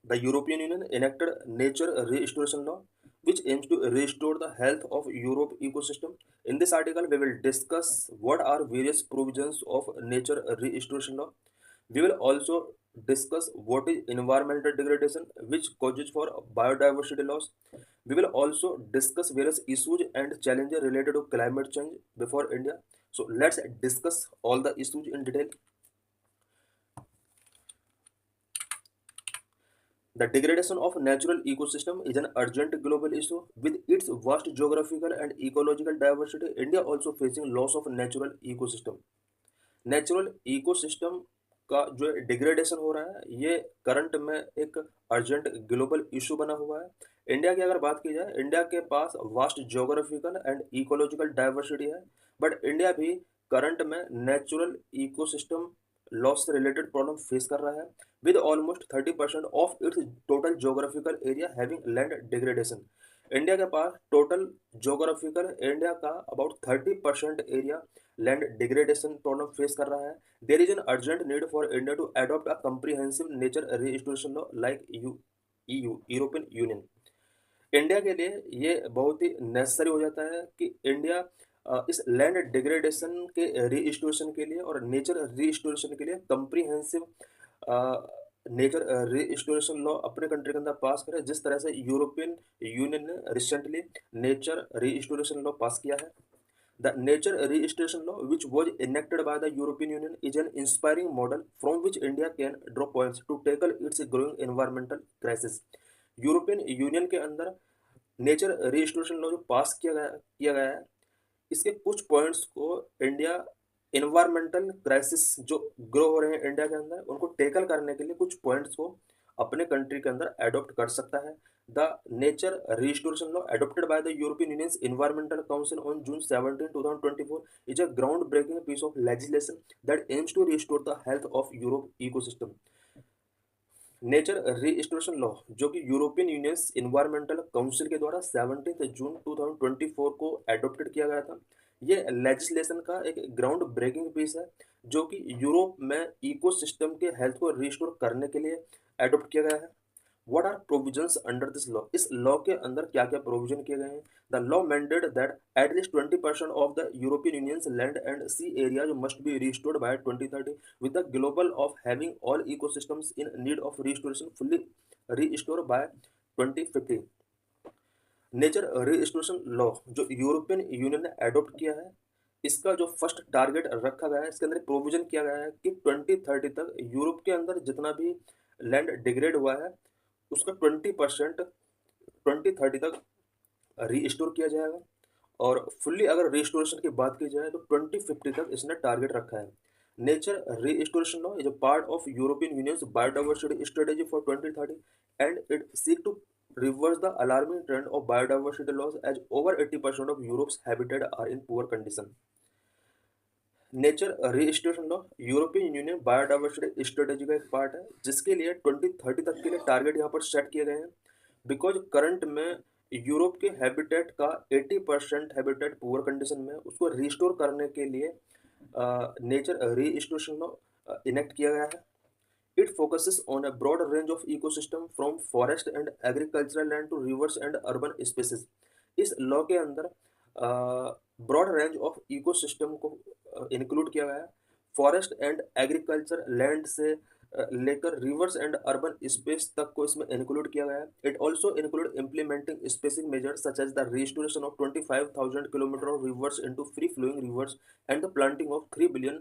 The European Union enacted Nature Restoration Law, which aims to restore the health of Europe ecosystem. In this article, we will discuss what are various provisions of Nature Restoration Law. We will also discuss what is environmental degradation, which causes for biodiversity loss. We will also discuss various issues and challenges related to climate change before India. So let's discuss all the issues in detail. The degradation of natural ecosystem is an urgent global issue. With its vast geographical and ecological diversity, India also facing loss of natural ecosystem. Natural ecosystem का जो degradation हो रहा है ये current में एक urgent global issue बना हुआ है। इंडिया की अगर बात की जाए, इंडिया के पास vast geographical and ecological diversity है, बट इंडिया भी करंट में नेचुरल इकोसिस्टम लॉस से रिलेटेड प्रॉब्लम फेस कर रहा है, with almost 30% of its total geographical area having land degradation. India के पास टोटल ज्योग्राफिकल इंडिया का about 30% area land degradation problem face कर रहा है। There is an urgent need for India to adopt a comprehensive nature restoration law like EU European union. India के लिए ये बहुत ही नेसेसरी हो जाता है कि इंडिया इस लैंड डिग्रेडेशन के रीस्टोरेशन के लिए और नेचर रीस्टोरेशन के लिए कम्प्रीहेंसिव नेचर रीस्टोरेशन लॉ अपने कंट्री के अंदर पास करे, जिस तरह से यूरोपियन यूनियन ने रिसेंटली नेचर रीस्टोरेशन लॉ पास किया है। The Nature Restoration Law, which was enacted by the European Union, is an inspiring model from which India can draw points to tackle its growing environmental crisis. European union के अंदर nature restoration law जो पास किया गया है, इसके कुछ points को India environmental crisis जो ग्रो हो रहे हैं इंडिया के अंदर उनको टेकल करने के लिए कुछ पॉइंट्स को अपने कंट्री के अंदर अडॉप्ट कर सकता है। The nature restoration law adopted by the European Union's Environmental Council on June 17, 2024 is a groundbreaking piece of legislation that aims to restore the health of Europe ecosystem. Nature restoration law जो कि European union environmental council के द्वारा 17 जून 2024 को adopted किया गया था। ये legislation का एक ग्राउंड ब्रेकिंग पीस है जो कि यूरोप में इकोसिस्टम के हेल्थ को रिस्टोर करने के लिए एडॉप्ट किया गया है। What are provisions under this law? इस लॉ के अंदर क्या क्या प्रोविजन किए गए हैं? The law mandated that at least 20% of the European Union's land and sea areas must be restored by 2030, with the goal of having all ecosystems in need of restoration fully restored by 2050. Nature restoration law जो European union ने adopt किया है, इसका जो first target रखा गया है, इसके अंदर प्रोविजन किया गया है कि 2030 तक यूरोप के अंदर जितना भी लैंड डिग्रेड हुआ है उसका 20% 2030 तक रीस्टोर किया जाएगा, और फुल्ली अगर रिस्टोरेशन की बात की जाए तो 2050 तक इसने टारगेट रखा है। Nature restoration law is a part of European Union's biodiversity strategy for 2030 and it seek to reverse the alarming trend of biodiversity loss as over 80% of Europe's habitat are in poor condition. Nature restoration law European union biodiversity strategy का एक part है जिसके लिए 2030 तक के लिए target यहाँ पर सेट किए गए हैं, बिकॉज करंट में यूरोप के हैबिटेट का 80% हैबिटेट पुअर कंडीशन में, उसको रिस्टोर करने के लिए नेचर रिस्टोरेशन लॉ इनेक्ट किया गया है। It focuses on a broad range of ecosystem from forest and agricultural land to rivers and urban spaces. इस लॉ के अंदर ब्रॉड रेंज ऑफ इकोसिस्टम को इंक्लूड किया गया है, फॉरेस्ट एंड एग्रीकल्चर लैंड से लेकर रिवर्स एंड अर्बन स्पेस तक को इसमें इंक्लूड किया गया है। It also include implementing specific measures such as the restoration of 25,000 kilometre of rivers into free flowing rivers and the planting of 3 billion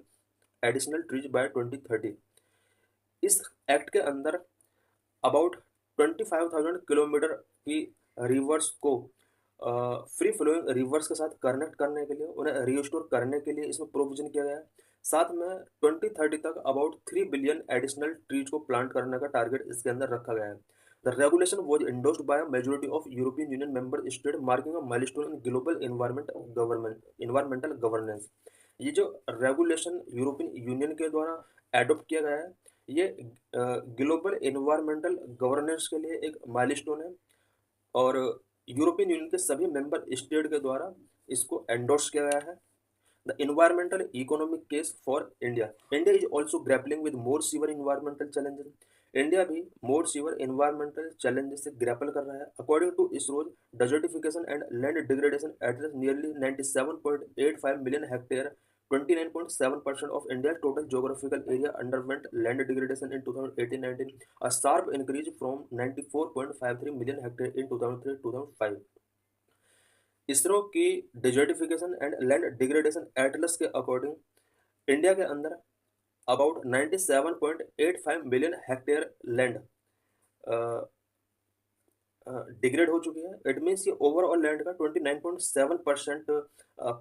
additional trees by 2030। इस act के अंदर about 25,000 kilometre की रिवर्स को free flowing rivers के साथ connect करने के लिए, उन्हें रिस्टोर करने के लिए इसमें प्रोविजन किया गया है। साथ में 2030 तक अबाउट 3 बिलियन एडिशनल ट्रीज को प्लांट करने का टारगेट इसके अंदर रखा गया है। The regulation was endorsed by majority of European union member state, marking a milestone in global environmental governance. ये जो रेगुलेशन यूरोपियन यूनियन के द्वारा एडॉप्ट किया गया है, ये ग्लोबल इन्वायरमेंटल गवर्नेंस के लिए एक माइलस्टोन है और यूरोपियन यूनियन के सभी मेंबर स्टेट के द्वारा इसको एंडोर्स किया गया है। The environmental economic case for India. India is also grappling with more severe environmental challenges. India भी मोर सीवर इन्वायरमेंटल चैलेंजेस से ग्रैपल कर रहा है। According to ISRO's, desertification and land degradation address nearly 97.85 million hectare, 29.7% of India's total geographical area underwent land degradation in 2018-19, a sharp increase from 94.53 million hectare in 2003-2005। ISRO की desertification and land degradation Atlas के according India के अंदर about 97.85 million hectare land degrade हो चुकी है। It means ये overall land का 29.7%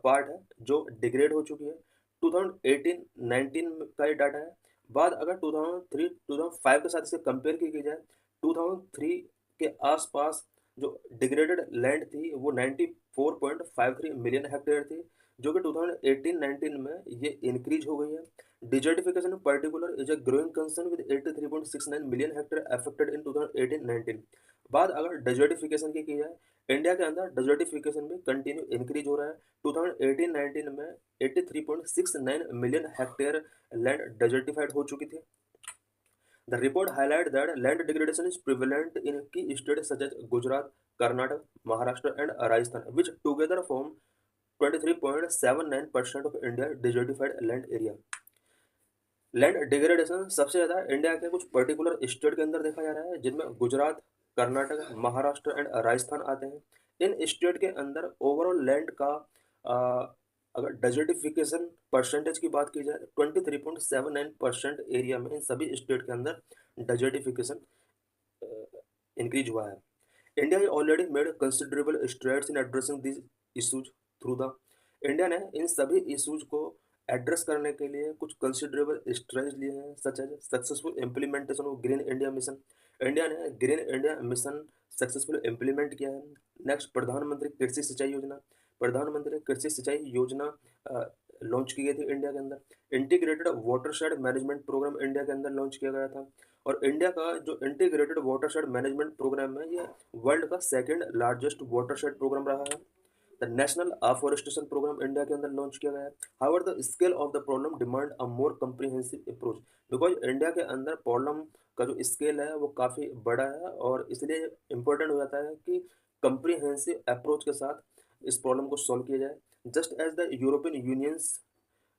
part है जो डिग्रेड हो चुकी है। 2018-19 का ये डाटा है। बाद अगर 2003-2005 के साथ इसे कंपेयर की जाए, 2003 के आसपास जो डिग्रेडेड लैंड थी वो 94.53 मिलियन हेक्टेयर थी, जो कि 2018-19 में ये इंक्रीज हो गई है। Desertification particular is a growing concern with 83.69 million hectare affected in 2018-19। बात अगर डेजर्टिफिकेशन की जाए, इंडिया के अंदर डेजर्टिफिकेशन भी कंटिन्यू इंक्रीज हो रहा है। 2018-19 में 83.69 मिलियन हेक्टेयर लैंड डेजर्टिफाइड हो चुकी थी। The report highlights that land degradation is prevalent in key states such as Gujarat, Karnataka, Maharashtra, and Rajasthan, which together form 23.79% of India's desertified land area. Land degradation सबसे ज़्यादा India के कुछ particular state के अंदर देखा जा रहा है, जिनमें गुजरात, कर्नाटक, महाराष्ट्र एंड राजस्थान आते हैं। इन स्टेट के अंदर ओवरऑल लैंड का अगर डेजर्टिफिकेशन परसेंटेज की बात की जाए, 23.79% एरिया में इन सभी स्टेट के अंदर डेजर्टिफिकेशन इंक्रीज हुआ है। India has already made considerable strides in addressing these issues through the India ने इन सभी इश्यूज को एड्रेस करने के लिए कुछ कंसिडरेबल स्ट्रेस लिए हैं, such as successful implementation of green India mission. India ने green India mission successful implement किया है। नेक्स्ट, प्रधानमंत्री कृषि सिंचाई योजना। प्रधानमंत्री कृषि सिंचाई योजना लॉन्च की गई थी इंडिया के अंदर। Integrated watershed management programme India के अंदर लॉन्च किया गया था। और इंडिया का जो इंटीग्रेटेड वाटरशेड मैनेजमेंट प्रोग्राम है, ये वर्ल्ड का सेकंड लार्जेस्ट वाटरशेड प्रोग्राम रहा है। The national afforestation programme India के अंदर लॉन्च किया गया है। However the scale of the problem demand a more comprehensive approach, because India के अंदर प्रॉब्लम का जो स्केल है वो काफ़ी बड़ा है, और इसलिए इम्पोर्टेंट हो जाता है कि कम्प्रिहेंसिव अप्रोच के साथ इस प्रॉब्लम को सॉल्व किया जाए। Just as the European Union's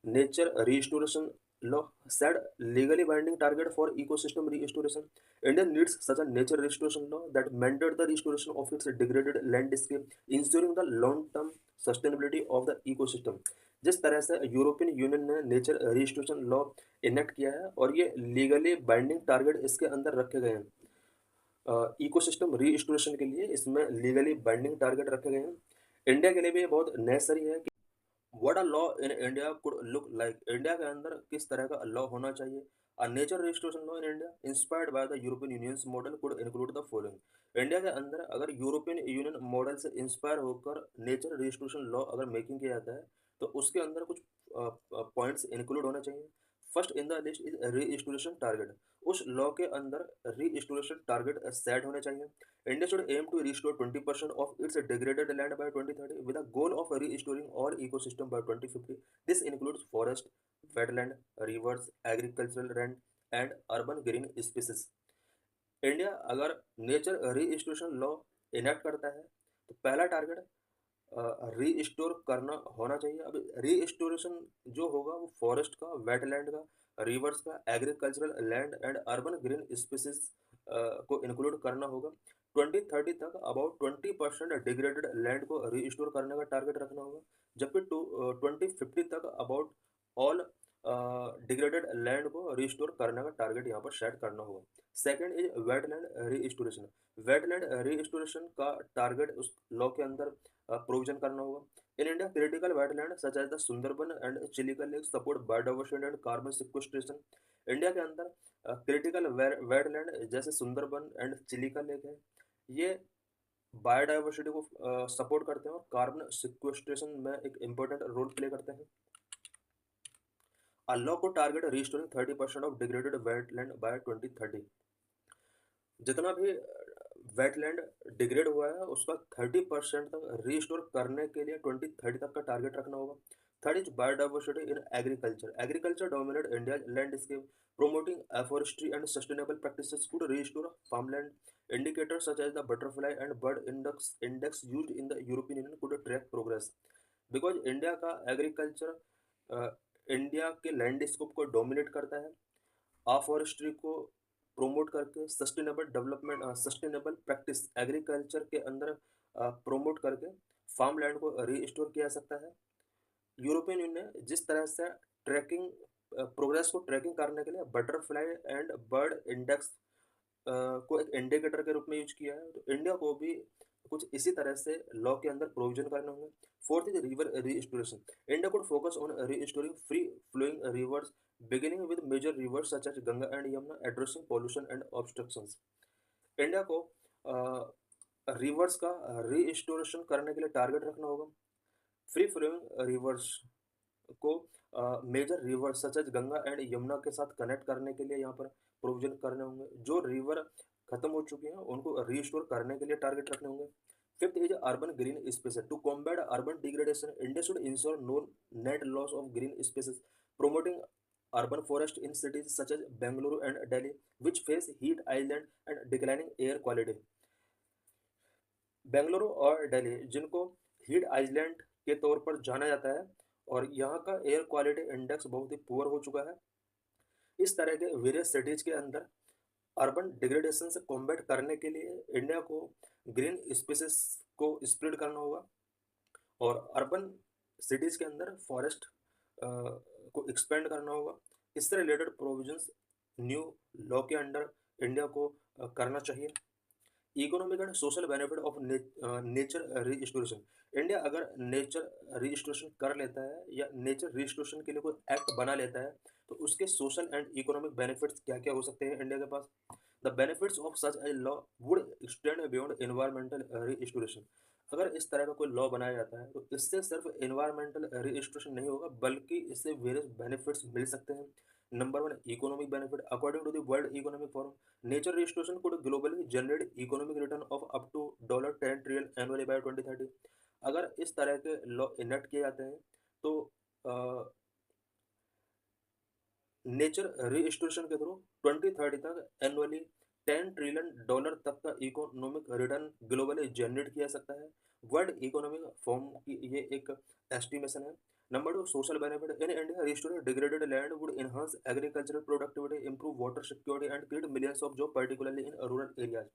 nature restoration law set legally binding target for ecosystem restoration, India needs such a nature restoration law that mandate the restoration of its degraded landscape, ensuring the long-term sustainability of the ecosystem। जिस तरह से European union ने nature restoration law enact किया है और ये legally binding target इसके अंदर रखे गए हैं, इकोसिस्टम रिस्टोरेशन के लिए इसमें लीगली बाइंडिंग टारगेट रखे गए हैं। इंडिया के लिए भी बहुत नेसेसरी है what a law in India could look like. India के अंदर किस तरह का लॉ होना चाहिए। A nature registration law in India inspired by the European unions model could include the following. India के अंदर अगर यूरोपियन यूनियन मॉडल से इंस्पायर होकर नेचर रजिस्ट्रेशन लॉ अगर मेकिंग किया जाता है, तो उसके अंदर कुछ पॉइंट्स इंक्लूड होना चाहिए। First in the list is restoration target. उस लॉ के अंदर रीस्टोरेशन टारगेट सेट होने चाहिए। India should aim to restore 20% of its degraded land by 2030 with a goal of restoring all ecosystem by 2050. This includes forest, wetland, rivers, agricultural land and urban green species. India अगर nature restoration law enact करता है, तो पहला target restore करना होना चाहिए। अब restoration जो होगा वो फॉरेस्ट का, वेटलैंड का, रिवर्स का, agricultural land and urban green species को इंक्लूड करना होगा। 2030 तक अबाउट 20% डिग्रेडेड लैंड को रीस्टोर करने का टारगेट रखना होगा, जबकि 2050 तक अबाउट ऑल डिग्रेडेड लैंड को रिस्टोर करने का टारगेट यहाँ पर सेट करना होगा। Second is wetland restoration. Wetland restoration का टारगेट उस लॉ के अंदर प्रोविजन करना होगा। In India critical wetland such as the Sundarban and Chilika lake support biodiversity and carbon sequestration. India के अंदर क्रिटिकल वेटलैंड जैसे सुंदरबन एंड चिलिका लेक है, ये बायोडाइवर्सिटी को सपोर्ट करते हैं और कार्बन सिक्वेस्ट्रेशन में एक इम्पोर्टेंट रोल प्ले करते हैं। A law को target restoring 30% of degraded wetland by 2030। जितना भी वेटलैंड डिग्रेड हुआ है उसका 30% तक रिस्टोर करने के लिए 2030 तक का टारगेट रखना होगा। Third is biodiversity in agriculture. Agriculture dominates India's landscape. Promoting afforestry and sustainable practices could restore farmland. Indicators such as the butterfly and bird index used in the European Union could track progress. Because India का agriculture India के landscape को dominate करता है, अफॉरेस्ट्री को promote करके sustainable development sustainable practice agriculture के अंदर promote करके फार्म लैंड को रीस्टोर किया जा सकता है। यूरोपियन यूनियन ने जिस तरह से ट्रैकिंग प्रोग्रेस को ट्रैकिंग करने के लिए बटरफ्लाई एंड बर्ड इंडेक्स को एक इंडिकेटर के रूप में यूज किया है, तो इंडिया को भी कुछ इसी तरह से लॉ के अंदर प्रोविजन करने होंगे। Fourth is river restoration. India could focus on restoring free flowing rivers beginning with major rivers such as Ganga and Yamuna, addressing pollution and obstructions. India को रिवर्स का रीस्टोरेशन करने के लिए टारगेट रखना होगा। फ्री फ्लोइंग रिवर्स को major rivers such as Ganga and Yamuna के साथ कनेक्ट करने के लिए यहाँ पर प्रोविजन करने होंगे। जो रिवर खत्म हो चुकी हैं उनको रीस्टोर करने के लिए टारगेट रखने होंगे। Fifth is urban green spaces. To combat urban degradation, India should ensure no net loss of green spaces, promoting urban forest in cities such as Bengaluru and Delhi, which face heat island and declining air quality. Bengaluru और दिल्ली जिनको heat island के तौर पर जाना जाता है और यहाँ का एयर क्वालिटी इंडेक्स बहुत ही पुअर हो चुका है, इस तरह के वेरियस सिटीज के अंदर अर्बन डिग्रेडेशन से कॉम्बैट करने के लिए इंडिया को ग्रीन स्पेसेस को स्प्रेड करना होगा और अर्बन सिटीज के अंदर फॉरेस्ट को एक्सपेंड करना होगा। इससे रिलेटेड प्रोविजंस न्यू लॉ के अंडर इंडिया को करना चाहिए। Economic and social benefit of nature restoration. India अगर नेचर रीस्टोरेशन कर लेता है या नेचर रीस्टोरेशन के लिए कोई एक्ट बना लेता है तो उसके सोशल एंड इकोनॉमिक बेनिफिट्स क्या क्या हो सकते हैं इंडिया के पास। The benefits of such a law would extend beyond environmental restoration. अगर इस तरह का कोई लॉ बनाया जाता है तो इससे सिर्फ एनवायरमेंटल रीस्टोरेशन नहीं होगा बल्कि इससे वेरियस बेनिफिट्स मिल सकते हैं। Number one, economic benefit. According to the World Economic Forum, nature restoration could globally generate economic return of up to $10 trillion annually by 2030। अगर इस तरह के लॉ इनेक्ट किए जाते हैं तो नेचर रिस्टोरेशन के थ्रू 2030 तक एनुअली $10 ट्रिलियन तक का इकोनॉमिक रिटर्न ग्लोबली जनरेट किया सकता है। वर्ल्ड इकोनॉमिक फोरम की ये एक एस्टिमेशन है। Number two, social benefit. In India, restore degraded land would enhance agricultural productivity, improve water security and create millions of job particularly in rural areas.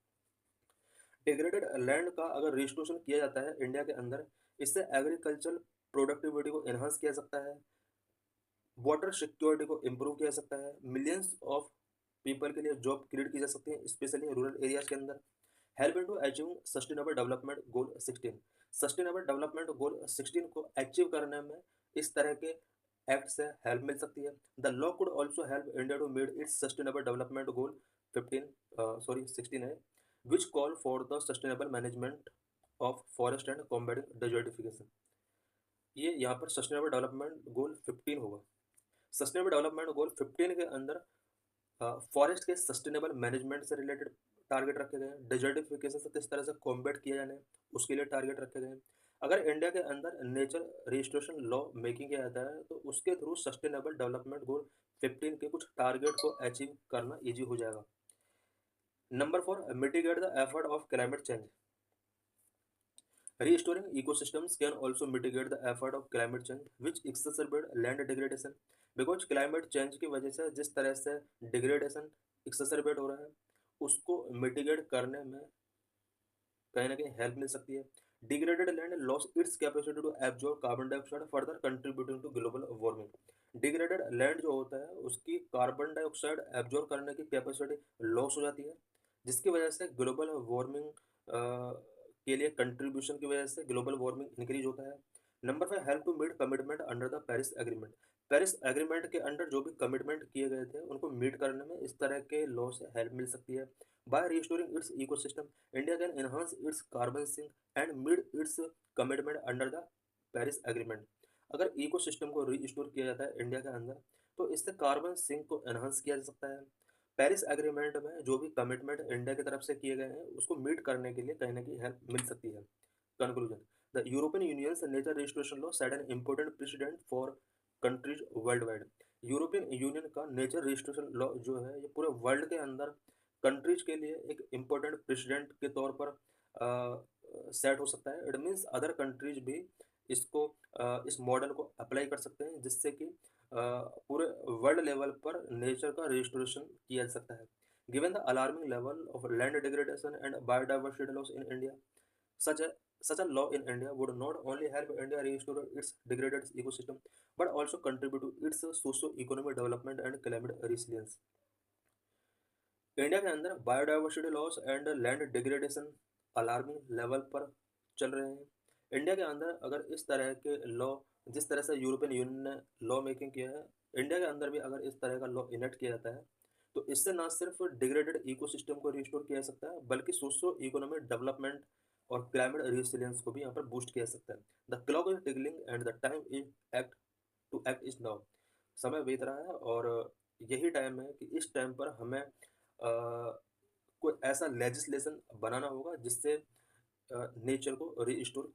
Degraded land का अगर restoration किया जाता है India के अंदर, इससे एग्रीकल्चरल प्रोडक्टिविटी को enhance किया सकता है, वाटर सिक्योरिटी को इम्प्रूव किया जा सकता है, मिलियंस ऑफ पीपल के लिए जॉब क्रिएट की जा सकती है स्पेशली रूरल एरियाज के अंदर। Help in to achieve sustainable development goal 16। Sustainable development goal 16 को अचीव करने में इस तरह के एक्ट से हेल्प मिल सकती है। The law could also help India to meet its sustainable development goal 16 है, which call for the sustainable management of forest and combating desertification. ये यहाँ पर सस्टेनेबल डेवलपमेंट गोल 15 होगा। सस्टेनेबल डेवलपमेंट गोल 15 के अंदर फॉरेस्ट के सस्टेनेबल मैनेजमेंट से रिलेटेड टारगेट रखे गए हैं, डेजर्टिफिकेशन से किस तरह से कॉम्बैट किया जाना है उसके लिए टारगेट रखे गए हैं। अगर इंडिया के अंदर नेचर रजिस्ट्रेशन लॉ मेकिंग किया जाता है तो उसके थ्रू सस्टेनेबल डेवलपमेंट गोल 15 के कुछ टारगेट को अचीव करना ईजी हो जाएगा। Number 4, mitigate the effort of climate change. Restoring ecosystems can also mitigate the effort of climate change, which exacerbate land degradation. Because climate change की वजह से जिस तरह से degradation exacerbate हो रहा है उसको mitigate करने में कहीं ना कहीं हेल्प मिल सकती है। Degraded land loss its capacity to absorb carbon dioxide further contributing to global warming. Degraded land जो होता है उसकी कार्बन डाइऑक्साइड एब्जॉर्ब करने की कैपेसिटी लॉस हो जाती है, जिसकी वजह से ग्लोबल वार्मिंग के लिए कंट्रीब्यूशन की वजह से ग्लोबल वार्मिंग इंक्रीज होता है। Number 5, help to meet commitment under the Paris agreement. Paris agreement के अंडर जो भी कमिटमेंट किए गए थे उनको मीट करने में इस तरह के लॉ से हेल्प मिल सकती है। By restoring its ecosystem, India can enhance its carbon sink and meet its commitment under the Paris agreement. अगर इकोसिस्टम को रीस्टोर किया जाता है इंडिया के अंदर तो इससे कार्बन सिंक को एनहांस किया जा सकता है। पेरिस एग्रीमेंट में जो भी कमिटमेंट इंडिया की तरफ से किए गए हैं उसको मीट करने के लिए कहीं ना कहीं हेल्प मिल सकती है। Conclusion, the European unions nature registration law set an important president for countries world wide. European union का नेचर रजिस्ट्रेशन लॉ जो है ये पूरे वर्ल्ड के अंदर कंट्रीज के लिए एक इम्पोर्टेंट प्रेसिडेंट के तौर पर सेट हो सकता है। इट मीन्स अदर कंट्रीज भी इसको इस मॉडल को अप्लाई कर सकते हैं, जिससे कि पूरे वर्ल्ड लेवल पर नेचर का रजिस्ट्रेशन किया जा सकता है। Given the alarming level of land degradation and biodiversity loss in India, such a such a law in India would not only help India restore its degraded ecosystem but also contribute to its socio-economic development and climate resilience। India के अंदर biodiversity loss and land degradation alarming level पर चल रहे हैं। India के अंदर अगर इस तरह के लॉ, जिस तरह से यूरोपियन यूनियन ने लॉ मेकिंग किया है, इंडिया के अंदर भी अगर इस तरह का लॉ इनेक्ट किया जाता है तो इससे ना सिर्फ डिग्रेडेड इकोसिस्टम को रिस्टोर किया जा सकता है बल्कि सोशो इकोनॉमिक डेवलपमेंट और क्लाइमेट रेसिलियंस को भी यहाँ पर बूस्ट किया जा सकता है। The clock is ticking and the time is act to act is now. समय बीत रहा है और यही टाइम है कि इस टाइम पर हमें कोई ऐसा लेजिस्लेशन बनाना होगा जिससे नेचर को रिस्टोर